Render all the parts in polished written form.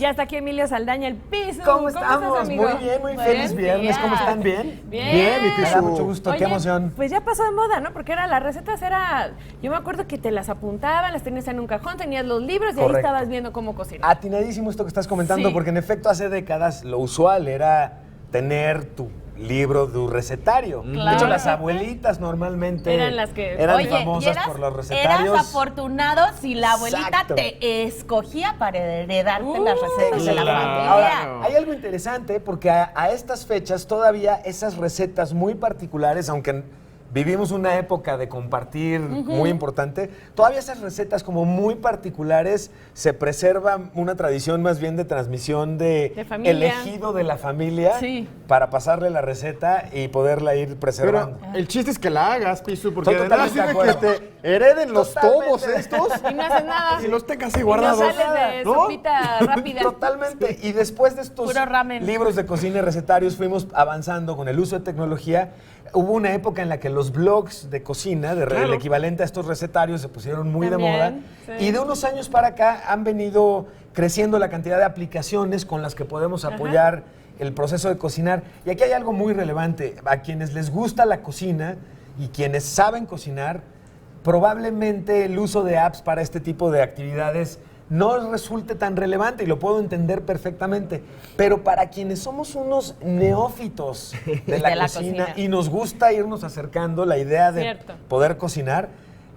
Ya está aquí Emilio Saldaña, el Pisu. ¿Cómo estamos? estás, amigo? Muy bien, muy feliz viernes. ¿Cómo están? ¿Bien? Bien. Mi Pisu. Me da mucho gusto, qué emoción. Pues ya pasó de moda, ¿no? Porque las recetas yo me acuerdo que te las apuntaban, las tenías en un cajón, tenías los libros y ahí estabas viendo cómo cocinar. Atinadísimo esto que estás comentando, porque en efecto hace décadas lo usual era tener tu libro de un recetario. Claro. De hecho, las abuelitas normalmente eran las que Oye, famosas por los recetarios. Eras afortunado si la abuelita Exacto. te escogía para heredarte las recetas de la familia. Ahora, hay algo interesante porque a estas fechas todavía esas recetas muy particulares, aunque vivimos una época de compartir muy importante, todavía esas recetas como muy particulares se preserva una tradición más bien de transmisión de familia. elegido de la familia para pasarle la receta y poderla ir preservando. Pero el chiste es que la hagas, Pisu, porque Estoy además totalmente de sirve que acuerdo. te hereden los Totalmente. tomos estos Y no haces nada. y los tengas ahí Y guardados. no sales de ¿no? sopita rápida. Totalmente. Y después de estos Puro ramen. libros de cocina y recetarios fuimos avanzando con el uso de tecnología. Hubo una época en la que los blogs de cocina, el equivalente a estos recetarios, se pusieron muy También, de moda. sí. Y de unos años para acá han venido creciendo la cantidad de aplicaciones con las que podemos apoyar el proceso de cocinar. Y aquí hay algo muy relevante. A quienes les gusta la cocina y quienes saben cocinar, probablemente el uso de apps para este tipo de actividades no resulte tan relevante y lo puedo entender perfectamente. Pero para quienes somos unos neófitos de la cocina y nos gusta irnos acercando la idea de poder cocinar,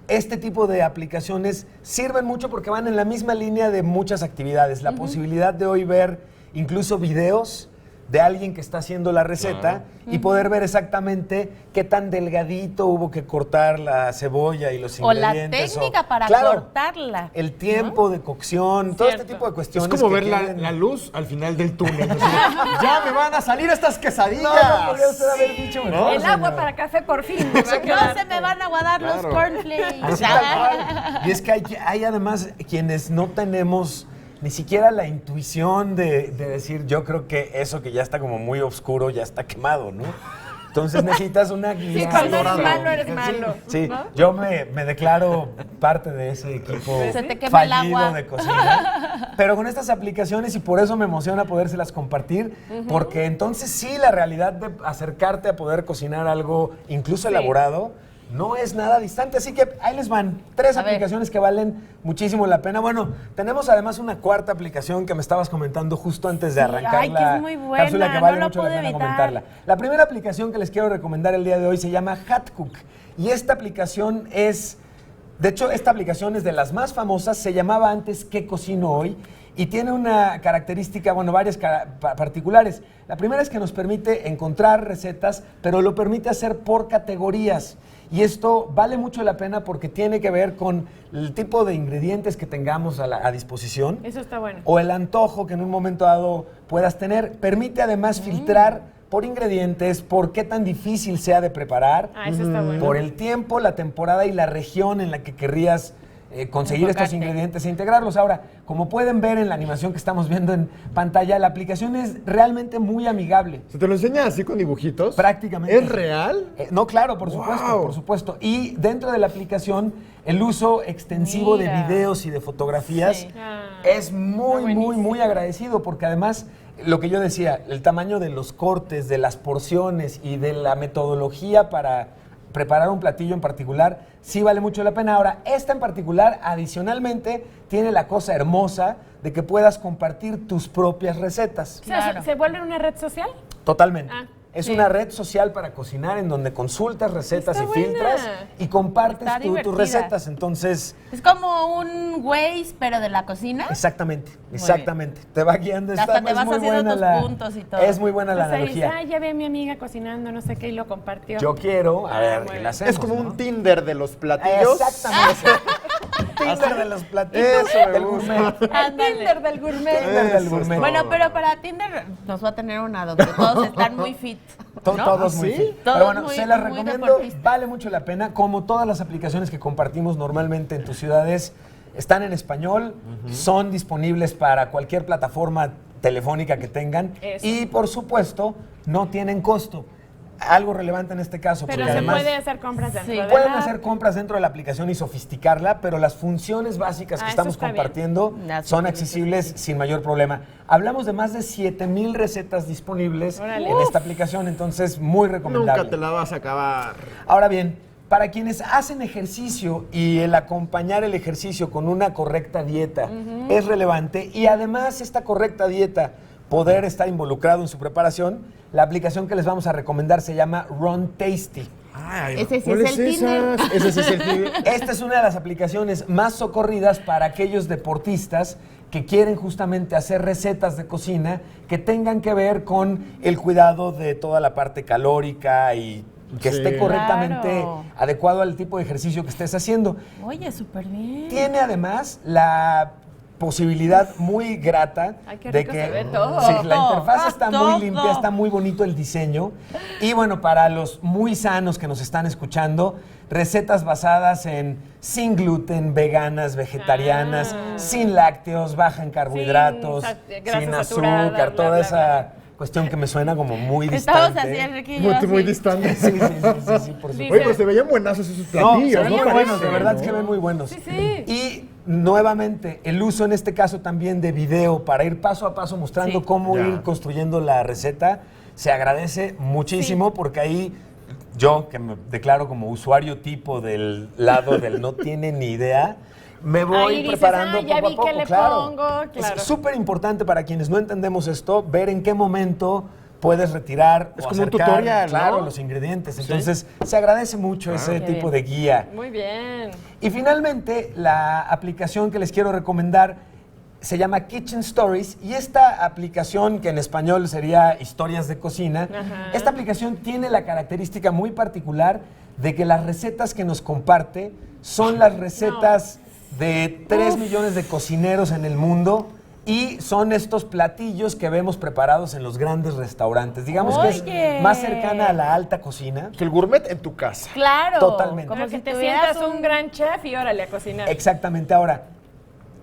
este tipo de aplicaciones sirven mucho porque van en la misma línea de muchas actividades. La posibilidad de hoy ver incluso videos de alguien que está haciendo la receta y poder ver exactamente qué tan delgadito hubo que cortar la cebolla y los ingredientes. O la técnica para cortarla. El tiempo de cocción, todo este tipo de cuestiones. Es como que ver tienen- la luz al final del túnel. Así, ya me van a salir estas quesadillas. No podría usted haber dicho mejor, El agua señor. para café por fin. me va a No quedar. se me van a aguadar los cornflakes. Así tal cual. Y es que hay además quienes no tenemos ni siquiera la intuición de decir, yo creo que eso que ya está como muy oscuro ya está quemado, ¿no? Entonces necesitas una guía. Sí, cuando eres Sí. malo, eres malo. Sí, ¿no? yo me declaro parte de ese equipo Se te quema el fallido agua. de cocina. Pero con estas aplicaciones, y por eso me emociona podérselas compartir, porque entonces sí, la realidad de acercarte a poder cocinar algo incluso elaborado no es nada distante. Así que ahí les van 3 aplicaciones que valen muchísimo la pena. Bueno, tenemos además una cuarta aplicación que me estabas comentando justo antes de arrancar ay, que la es muy buena, cápsula, que vale no lo mucho la pude pena evitar. comentarla. La primera aplicación que les quiero recomendar el día de hoy se llama Hatcook. Y esta aplicación es, de hecho, esta aplicación es de las más famosas, se llamaba antes ¿Qué cocino hoy? Y tiene una característica, bueno, varias particulares. La primera es que nos permite encontrar recetas, pero lo permite hacer por categorías. Y esto vale mucho la pena porque tiene que ver con el tipo de ingredientes que tengamos a disposición. Eso está bueno. O el antojo que en un momento dado puedas tener. Permite además filtrar por ingredientes, por qué tan difícil sea de preparar, Eso está bueno. por el tiempo, la temporada y la región en la que querrías conseguir estos ingredientes e integrarlos. Ahora, como pueden ver en la animación que estamos viendo en pantalla, la aplicación es realmente muy amigable. ¿Se te lo enseña así con dibujitos? Prácticamente. ¿Es real? No, claro, por supuesto, por supuesto. Y dentro de la aplicación, el uso extensivo de videos y de fotografías es muy agradecido, porque además, lo que yo decía, el tamaño de los cortes, de las porciones y de la metodología para preparar un platillo en particular, sí vale mucho la pena. Ahora, esta en particular, adicionalmente, tiene la cosa hermosa de que puedas compartir tus propias recetas. O sea, ¿se vuelve una red social? Totalmente. Ah, es sí. una red social para cocinar en donde consultas recetas Está y buena. filtras y compartes Está tus divertida. recetas. Entonces, Es como un Waze, pero de la cocina. exactamente. Te va guiando. Hasta te es vas muy haciendo buena tus puntos y todo. Es muy buena la O sea, dices, analogía. ay, ya vi a mi amiga cocinando, no sé qué, y lo compartió. Yo quiero, a ver, bueno. ¿qué le hacemos? Es como ¿no? un Tinder de los platillos. Exactamente. Tinder de los platillos Eso me del gusta. gourmet. El Tinder del gourmet. Tinder del Eso es gourmet. Bueno, pero para Tinder nos va a tener una donde todos están muy fit. ¿no? Todos muy ¿Sí? fit. Todos Pero bueno, muy- se las muy recomiendo, deportistas. vale mucho la pena. Como todas las aplicaciones que compartimos normalmente en tus ciudades, están en español, son disponibles para cualquier plataforma telefónica que tengan Eso. y, por supuesto, no tienen costo. algo relevante en este caso. Pero porque se además puede hacer compras dentro de la pueden app. hacer compras dentro de la aplicación y sofisticarla, pero las funciones básicas que eso estamos está bien. compartiendo Las son utilizo, accesibles sí. sin mayor problema. Hablamos de más de 7,000 recetas disponibles Órale. en esta aplicación, entonces muy recomendable. Nunca te la vas a acabar. Ahora bien, para quienes hacen ejercicio y el acompañar el ejercicio con una correcta dieta es relevante, y además esta correcta dieta poder estar involucrado en su preparación, la aplicación que les vamos a recomendar se llama Run Tasty. Ay, Ese sí ¿cuál es el Tinder. Ese sí es el Tinder. Esta es una de las aplicaciones más socorridas para aquellos deportistas que quieren justamente hacer recetas de cocina que tengan que ver con el cuidado de toda la parte calórica y que Sí. esté correctamente Claro. adecuado al tipo de ejercicio que estés haciendo. Oye, súper bien. Tiene además la posibilidad muy grata Ay, qué de rico que se ve todo. sí, la interfaz está Todo. muy limpia, está muy bonito el diseño. Y bueno, para los muy sanos que nos están escuchando, recetas basadas en sin gluten, veganas, vegetarianas, sin lácteos, baja en carbohidratos, grasa sin saturada, azúcar, bla, toda bla, esa bla. cuestión que me suena como muy Estamos distante. así, Enrique y yo así. Muy distante. Sí, por supuesto. Oye, pues se veían buenazos esos No, se platillos, ven ¿no? muy Parece, buenos, de verdad ¿no? es que ven muy buenos. Sí, sí. Y nuevamente, el uso en este caso también de video para ir paso a paso mostrando Sí. cómo Ya. ir construyendo la receta, se agradece muchísimo porque ahí yo, que me declaro como usuario tipo del lado del no tiene ni idea, me voy Ahí dices, preparando ya poco vi a poco, qué le claro. pongo, claro. Es súper importante para quienes no entendemos esto, ver en qué momento puedes retirar Es o como un acercar, tutorial, ¿no? claro, los ingredientes. Entonces, se agradece mucho ese Qué tipo bien. de guía. Muy bien. Y finalmente, la aplicación que les quiero recomendar se llama Kitchen Stories, y esta aplicación, que en español sería Historias de Cocina, Ajá. esta aplicación tiene la característica muy particular de que las recetas que nos comparte son las recetas de 3 millones de cocineros en el mundo, y son estos platillos que vemos preparados en los grandes restaurantes. Digamos que Oye. es más cercana a la alta cocina. El gourmet en tu casa. Claro. Totalmente. Como Como si que te tuvieras sientas un gran chef y órale a cocinar. Exactamente. Ahora,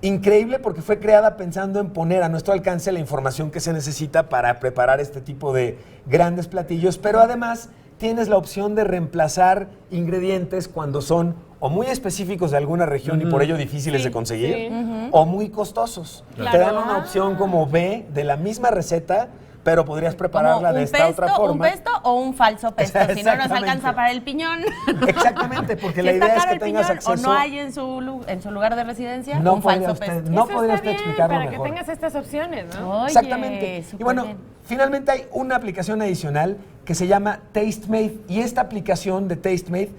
increíble porque fue creada pensando en poner a nuestro alcance la información que se necesita para preparar este tipo de grandes platillos, pero además tienes la opción de reemplazar ingredientes cuando son o muy específicos de alguna región y por ello difíciles de conseguir, sí. o muy costosos. Claro. Te dan una opción como B de la misma receta, pero podrías prepararla Como de un esta pesto, otra forma. un pesto o un falso pesto. Si no nos Exactamente. alcanza para el piñón. Exactamente, porque Si la está idea es caro que el tengas piñón acceso. o no hay en su lugar de residencia, No un podría falso usted- pesto. no Eso podría está usted bien, explicarlo para mejor. que tengas estas opciones, ¿no? Oye, Exactamente. Y súper bueno, bien. finalmente hay una aplicación adicional que se llama Tastemade, y esta aplicación de Tastemade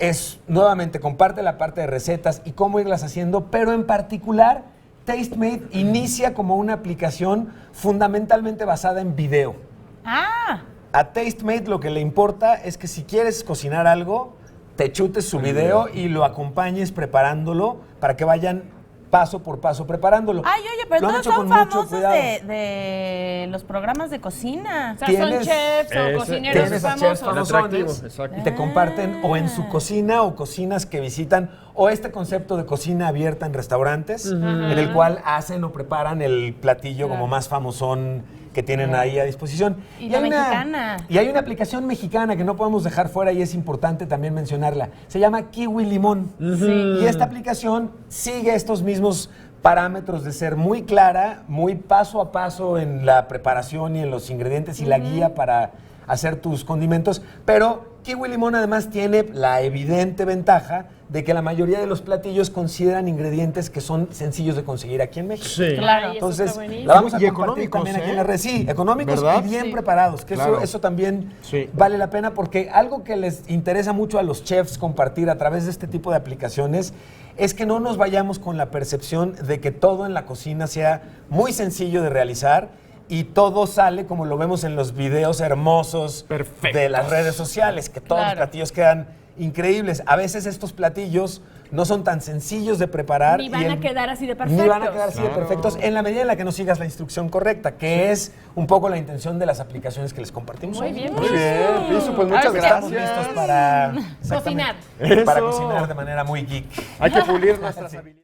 es, nuevamente, comparte la parte de recetas y cómo irlas haciendo, pero en particular, Tastemade inicia como una aplicación fundamentalmente basada en video. Ah, A Tastemade lo que le importa es que si quieres cocinar algo, te chutes su video y lo acompañes preparándolo para que vayan paso por paso preparándolo. ay, oye, pero Lo han todos hecho son con mucho famosos cuidado. de los programas de cocina. O sea, son Tienes- chefs o ese- cocineros tienes a chefs famosos. famosos. Atractivo, famosones, exacto. y te comparten o en su cocina o cocinas que visitan, o este concepto de cocina abierta en restaurantes, en el cual hacen o preparan el platillo como más famosón que tienen ahí a disposición. Y la mexicana. Y hay una aplicación mexicana que no podemos dejar fuera y es importante también mencionarla. Se llama Kiwi Limón. Y esta aplicación sigue estos mismos parámetros de ser muy clara, muy paso a paso en la preparación y en los ingredientes y la guía para hacer tus condimentos, pero Kiwi Limón además tiene la evidente ventaja de que la mayoría de los platillos consideran ingredientes que son sencillos de conseguir aquí en México. Sí. Claro. Ay, eso Entonces, está buenísimo. la vamos a Y compartir económicos, también aquí ¿eh? en la red. Sí, económicos ¿Verdad? y bien Sí. preparados, que Claro. eso también Sí. vale la pena, porque algo que les interesa mucho a los chefs compartir a través de este tipo de aplicaciones es que no nos vayamos con la percepción de que todo en la cocina sea muy sencillo de realizar y todo sale como lo vemos en los videos hermosos Perfectos. de las redes sociales, que todos los Claro. platillos quedan increíbles. A veces estos platillos no son tan sencillos de preparar. Ni van y a quedar así de perfectos. Ni van a quedar así de Claro. perfectos en la medida en la que nos sigas la instrucción correcta, que es un poco la intención de las aplicaciones que les compartimos. Muy hoy. bien. Muy bien, Piso, pues A muchas ver si Estamos gracias. listos para Cocinar. exactamente, para Eso. cocinar de manera muy geek. Hay que pulir nuestras habilidades.